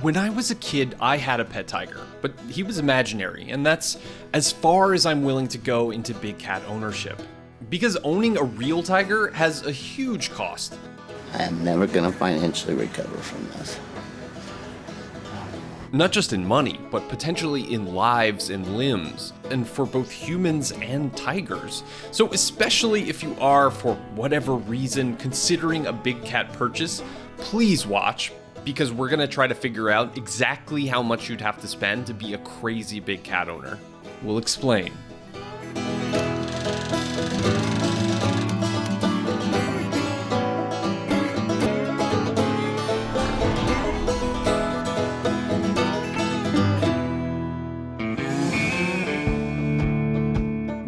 When I was a kid, I had a pet tiger, but he was imaginary, and that's as far as I'm willing to go into big cat ownership. Because owning a real tiger has a huge cost. I am never gonna financially recover from this. Not just in money, but potentially in lives and limbs, and for both humans and tigers. So especially if you are, for whatever reason, considering a big cat purchase, please watch, because we're gonna try to figure out exactly how much you'd have to spend to be a crazy big cat owner. We'll explain.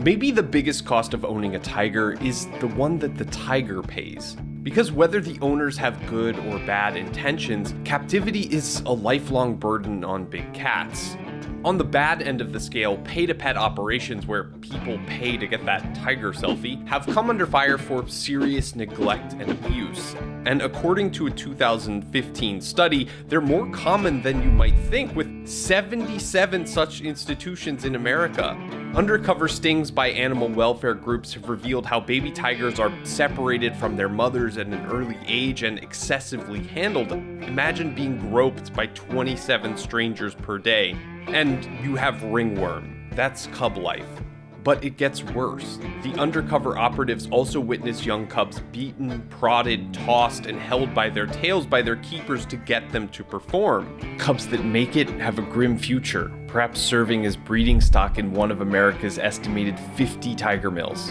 Maybe the biggest cost of owning a tiger is the one that the tiger pays. Because whether the owners have good or bad intentions, captivity is a lifelong burden on big cats. On the bad end of the scale, pay-to-pet operations where people pay to get that tiger selfie have come under fire for serious neglect and abuse. And according to a 2015 study, they're more common than you might think, with 77 such institutions in America. Undercover stings by animal welfare groups have revealed how baby tigers are separated from their mothers at an early age and excessively handled. Imagine being groped by 27 strangers per day. And you have ringworm. That's cub life. But it gets worse. The undercover operatives also witness young cubs beaten, prodded, tossed, and held by their tails by their keepers to get them to perform. Cubs that make it have a grim future, perhaps serving as breeding stock in one of America's estimated 50 tiger mills.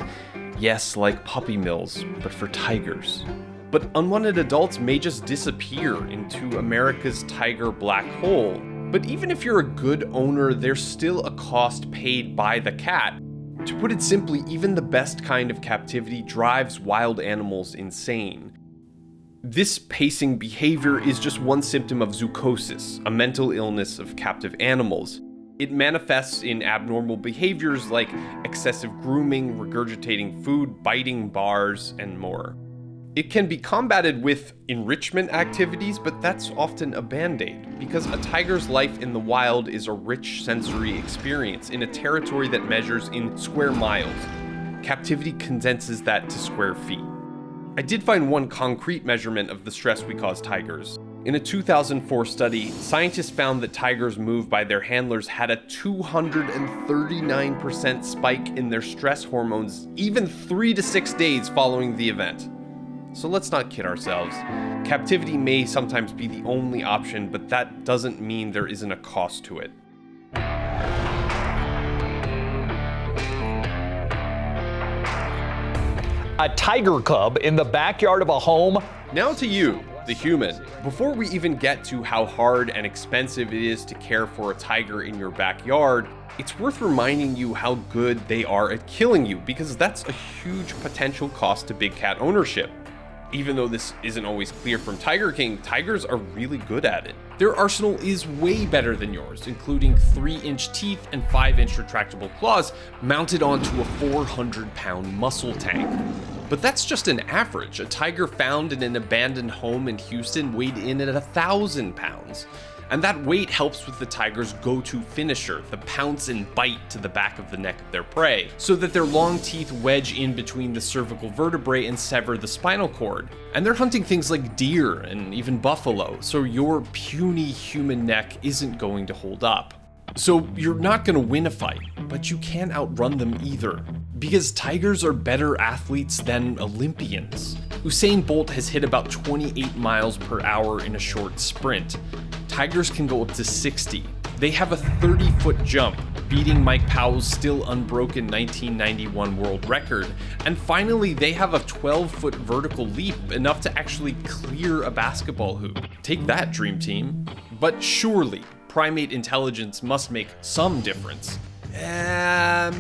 Yes, like puppy mills, but for tigers. But unwanted adults may just disappear into America's tiger black hole. But even if you're a good owner, there's still a cost paid by the cat. To put it simply, even the best kind of captivity drives wild animals insane. This pacing behavior is just one symptom of zoochosis, a mental illness of captive animals. It manifests in abnormal behaviors like excessive grooming, regurgitating food, biting bars, and more. It can be combated with enrichment activities, but that's often a band-aid, because a tiger's life in the wild is a rich sensory experience in a territory that measures in square miles. Captivity condenses that to square feet. I did find one concrete measurement of the stress we cause tigers. In a 2004 study, scientists found that tigers moved by their handlers had a 239% spike in their stress hormones even 3 to 6 days following the event. So let's not kid ourselves. Captivity may sometimes be the only option, but that doesn't mean there isn't a cost to it. A tiger cub in the backyard of a home. Now to you, the human. Before we even get to how hard and expensive it is to care for a tiger in your backyard, it's worth reminding you how good they are at killing you, because that's a huge potential cost to big cat ownership. Even though this isn't always clear from Tiger King, tigers are really good at it. Their arsenal is way better than yours, including 3-inch teeth and 5-inch retractable claws mounted onto a 400-pound muscle tank. But that's just an average. A tiger found in an abandoned home in Houston weighed in at 1,000 pounds. And that weight helps with the tiger's go-to finisher, the pounce and bite to the back of the neck of their prey, so that their long teeth wedge in between the cervical vertebrae and sever the spinal cord. And they're hunting things like deer and even buffalo, so your puny human neck isn't going to hold up. So you're not going to win a fight, but you can't outrun them either. Because tigers are better athletes than Olympians. Usain Bolt has hit about 28 miles per hour in a short sprint. Tigers can go up to 60. They have a 30-foot jump, beating Mike Powell's still unbroken 1991 world record. And finally, they have a 12-foot vertical leap, enough to actually clear a basketball hoop. Take that, Dream Team. But surely, primate intelligence must make some difference.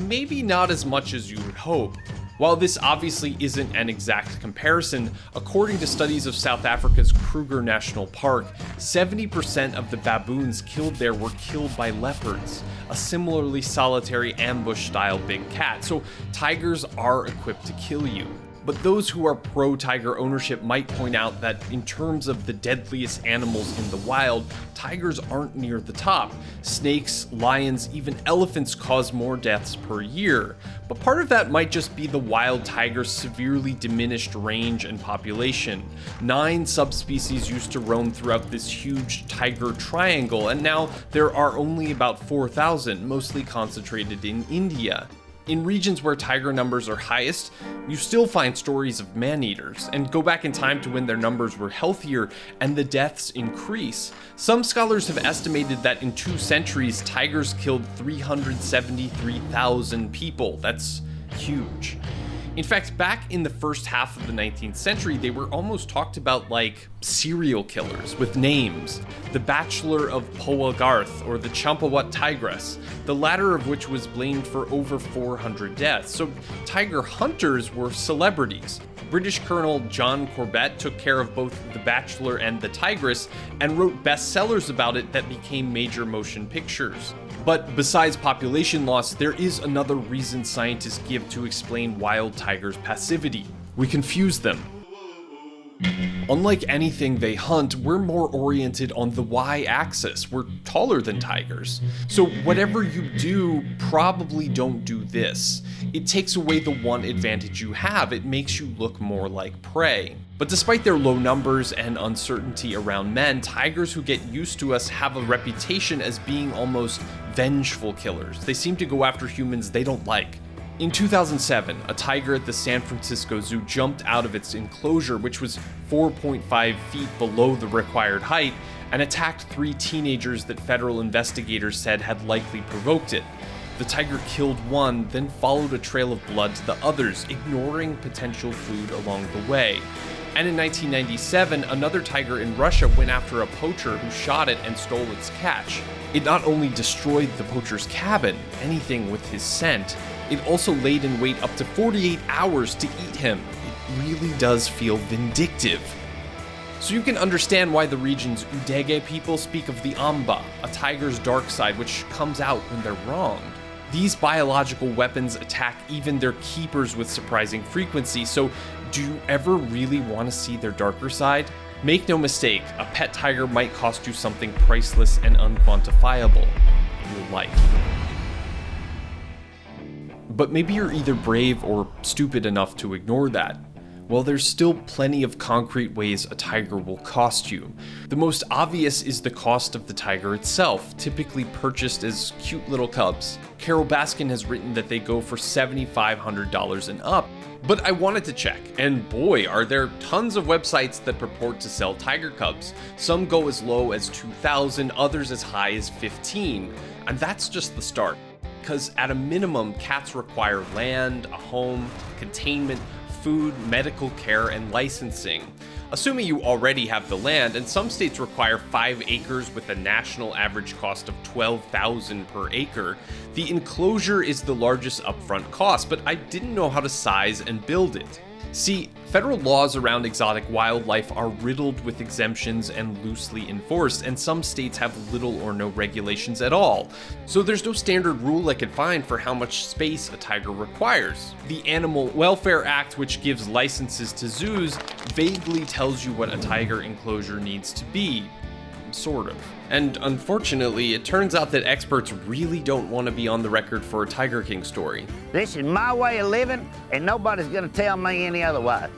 Maybe not as much as you would hope. While this obviously isn't an exact comparison, according to studies of South Africa's Kruger National Park, 70% of the baboons killed there were killed by leopards, a similarly solitary ambush-style big cat, so tigers are equipped to kill you. But those who are pro-tiger ownership might point out that in terms of the deadliest animals in the wild, tigers aren't near the top. Snakes, lions, even elephants cause more deaths per year. But part of that might just be the wild tiger's severely diminished range and population. 9 subspecies used to roam throughout this huge tiger triangle, and now there are only about 4,000, mostly concentrated in India. In regions where tiger numbers are highest, you still find stories of man-eaters, and go back in time to when their numbers were healthier and the deaths increase. Some scholars have estimated that in 2 centuries, tigers killed 373,000 people. That's huge. In fact, back in the first half of the 19th century, they were almost talked about like serial killers with names. The Bachelor of Powagarth or the Champawat Tigress, the latter of which was blamed for over 400 deaths. So tiger hunters were celebrities. British Colonel John Corbett took care of both the Bachelor and the Tigress and wrote bestsellers about it that became major motion pictures. But besides population loss, there is another reason scientists give to explain wild tigers' passivity. We confuse them. Unlike anything they hunt, we're more oriented on the y-axis. We're taller than tigers. So whatever you do, probably don't do this. It takes away the one advantage you have. It makes you look more like prey. But despite their low numbers and uncertainty around men, tigers who get used to us have a reputation as being almost vengeful killers. They seem to go after humans they don't like. In 2007, a tiger at the San Francisco Zoo jumped out of its enclosure, which was 4.5 feet below the required height, and attacked 3 teenagers that federal investigators said had likely provoked it. The tiger killed one, then followed a trail of blood to the others, ignoring potential food along the way. And in 1997, another tiger in Russia went after a poacher who shot it and stole its catch. It not only destroyed the poacher's cabin, anything with his scent, it also laid in wait up to 48 hours to eat him. It really does feel vindictive. So you can understand why the region's Udege people speak of the Amba, a tiger's dark side which comes out when they're wronged. These biological weapons attack even their keepers with surprising frequency, so do you ever really want to see their darker side? Make no mistake, a pet tiger might cost you something priceless and unquantifiable: your life. But maybe you're either brave or stupid enough to ignore that. Well, there's still plenty of concrete ways a tiger will cost you. The most obvious is the cost of the tiger itself, typically purchased as cute little cubs. Carol Baskin has written that they go for $7,500 and up. But I wanted to check, and boy, are there tons of websites that purport to sell tiger cubs. Some go as low as $2,000, others as high as $15,000, and that's just the start. Because at a minimum, cats require land, a home, containment, food, medical care, and licensing. Assuming you already have the land, and some states require 5 acres with a national average cost of $12,000 per acre, the enclosure is the largest upfront cost, but I didn't know how to size and build it. See, federal laws around exotic wildlife are riddled with exemptions and loosely enforced, and some states have little or no regulations at all. So there's no standard rule I could find for how much space a tiger requires. The Animal Welfare Act, which gives licenses to zoos, vaguely tells you what a tiger enclosure needs to be. Sort of. And unfortunately, it turns out that experts really don't want to be on the record for a Tiger King story. This is my way of living, and nobody's gonna tell me any otherwise.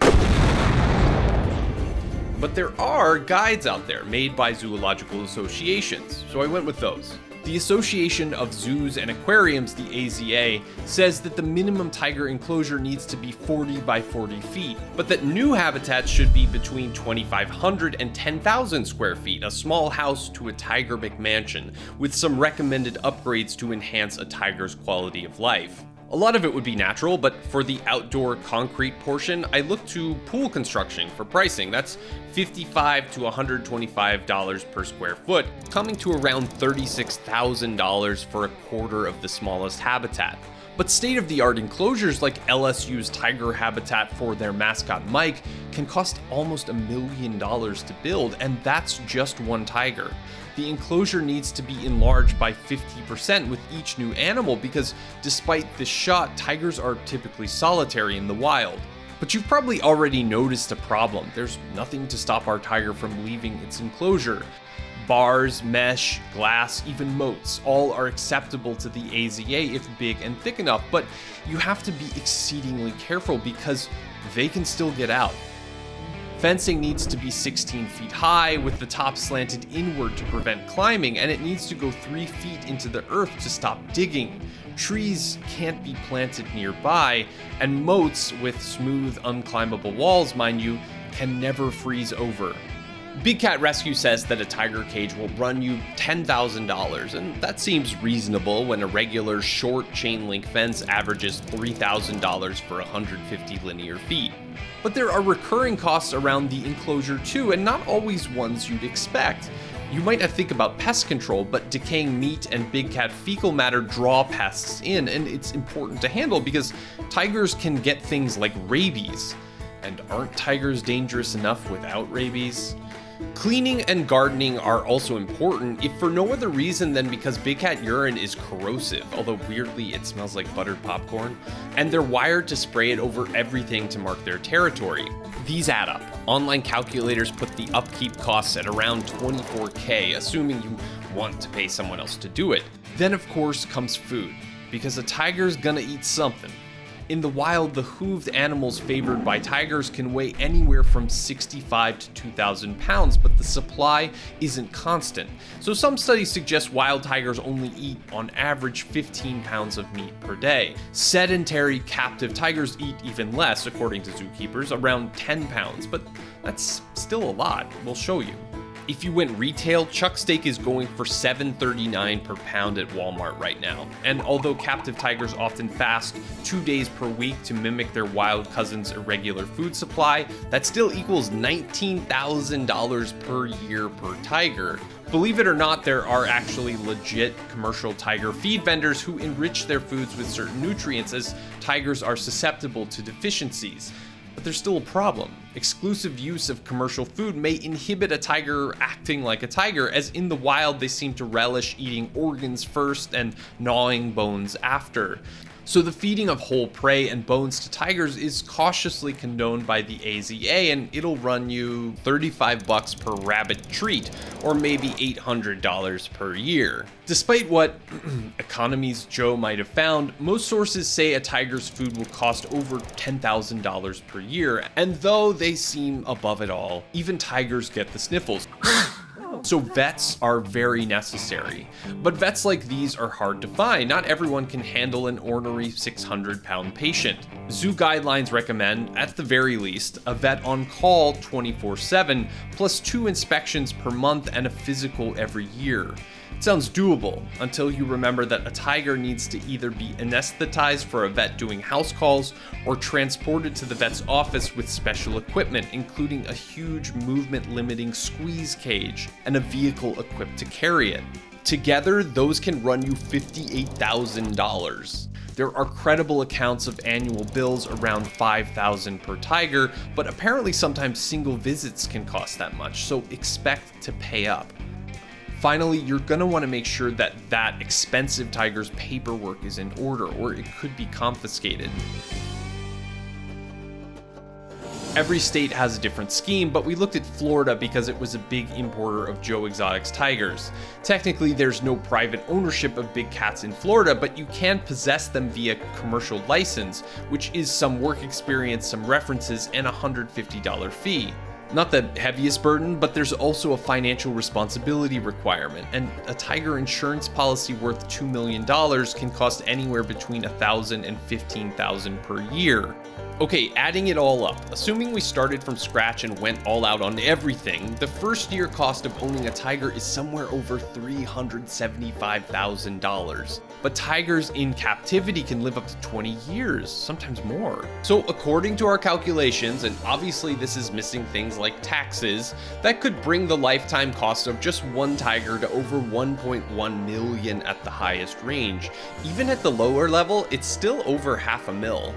But there are guides out there made by zoological associations, so I went with those. The Association of Zoos and Aquariums, the AZA, says that the minimum tiger enclosure needs to be 40 by 40 feet, but that new habitats should be between 2,500 and 10,000 square feet, a small house to a Tiger McMansion, with some recommended upgrades to enhance a tiger's quality of life. A lot of it would be natural, but for the outdoor concrete portion, I looked to pool construction for pricing. That's $55 to $125 per square foot, coming to around $36,000 for a quarter of the smallest habitat. But state-of-the-art enclosures like LSU's tiger habitat for their mascot Mike can cost almost $1 million to build, and that's just one tiger. The enclosure needs to be enlarged by 50% with each new animal because despite this shot, tigers are typically solitary in the wild. But you've probably already noticed a problem. There's nothing to stop our tiger from leaving its enclosure. Bars, mesh, glass, even moats, all are acceptable to the AZA if big and thick enough, but you have to be exceedingly careful because they can still get out. Fencing needs to be 16 feet high with the top slanted inward to prevent climbing, and it needs to go 3 feet into the earth to stop digging. Trees can't be planted nearby, and moats with smooth, unclimbable walls, mind you, can never freeze over. Big Cat Rescue says that a tiger cage will run you $10,000, and that seems reasonable when a regular short chain link fence averages $3,000 for 150 linear feet. But there are recurring costs around the enclosure too, and not always ones you'd expect. You might not think about pest control, but decaying meat and big cat fecal matter draw pests in, and it's important to handle because tigers can get things like rabies. And aren't tigers dangerous enough without rabies? Cleaning and gardening are also important, if for no other reason than because big cat urine is corrosive, although weirdly it smells like buttered popcorn, and they're wired to spray it over everything to mark their territory. These add up. Online calculators put the upkeep costs at around $24K, assuming you want to pay someone else to do it. Then of course comes food, because a tiger's gonna eat something. In the wild, the hooved animals favored by tigers can weigh anywhere from 65 to 2,000 pounds, but the supply isn't constant. So some studies suggest wild tigers only eat, on average, 15 pounds of meat per day. Sedentary captive tigers eat even less, according to zookeepers, around 10 pounds, but that's still a lot. We'll show you. If you went retail, chuck steak is going for $7.39 per pound at Walmart right now. And although captive tigers often fast 2 days per week to mimic their wild cousin's irregular food supply, that still equals $19,000 per year per tiger. Believe it or not, there are actually legit commercial tiger feed vendors who enrich their foods with certain nutrients, as tigers are susceptible to deficiencies. But there's still a problem. Exclusive use of commercial food may inhibit a tiger acting like a tiger, as in the wild they seem to relish eating organs first and gnawing bones after. So the feeding of whole prey and bones to tigers is cautiously condoned by the AZA, and it'll run you $35 per rabbit treat, or maybe $800 per year. Despite what Economies Joe might have found, most sources say a tiger's food will cost over $10,000 per year, and though they seem above it all, even tigers get the sniffles. So vets are very necessary. But vets like these are hard to find. Not everyone can handle an ornery 600-pound patient. Zoo guidelines recommend, at the very least, a vet on call 24/7, plus 2 inspections per month and a physical every year. It sounds doable until you remember that a tiger needs to either be anesthetized for a vet doing house calls or transported to the vet's office with special equipment, including a huge movement-limiting squeeze cage and a vehicle equipped to carry it. Together, those can run you $58,000. There are credible accounts of annual bills around $5,000 per tiger, but apparently sometimes single visits can cost that much, so expect to pay up. Finally, you're going to want to make sure that that expensive tiger's paperwork is in order, or it could be confiscated. Every state has a different scheme, but we looked at Florida because it was a big importer of Joe Exotic's tigers. Technically, there's no private ownership of big cats in Florida, but you can possess them via commercial license, which is some work experience, some references, and a $150 fee. Not the heaviest burden, but there's also a financial responsibility requirement, and a tiger insurance policy worth $2 million can cost anywhere between $1,000 and $15,000 per year. Okay, adding it all up, assuming we started from scratch and went all out on everything, the first year cost of owning a tiger is somewhere over $375,000. But tigers in captivity can live up to 20 years, sometimes more. So according to our calculations, and obviously this is missing things like taxes, that could bring the lifetime cost of just one tiger to over $1.1 million at the highest range. Even at the lower level, it's still over $500,000.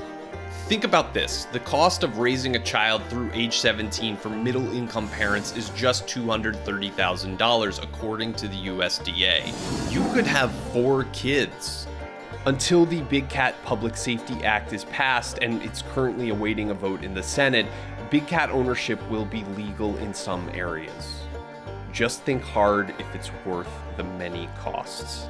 Think about this, the cost of raising a child through age 17 for middle-income parents is just $230,000 according to the USDA. You could have 4 kids. Until the Big Cat Public Safety Act is passed, and it's currently awaiting a vote in the Senate, big cat ownership will be legal in some areas. Just think hard if it's worth the many costs.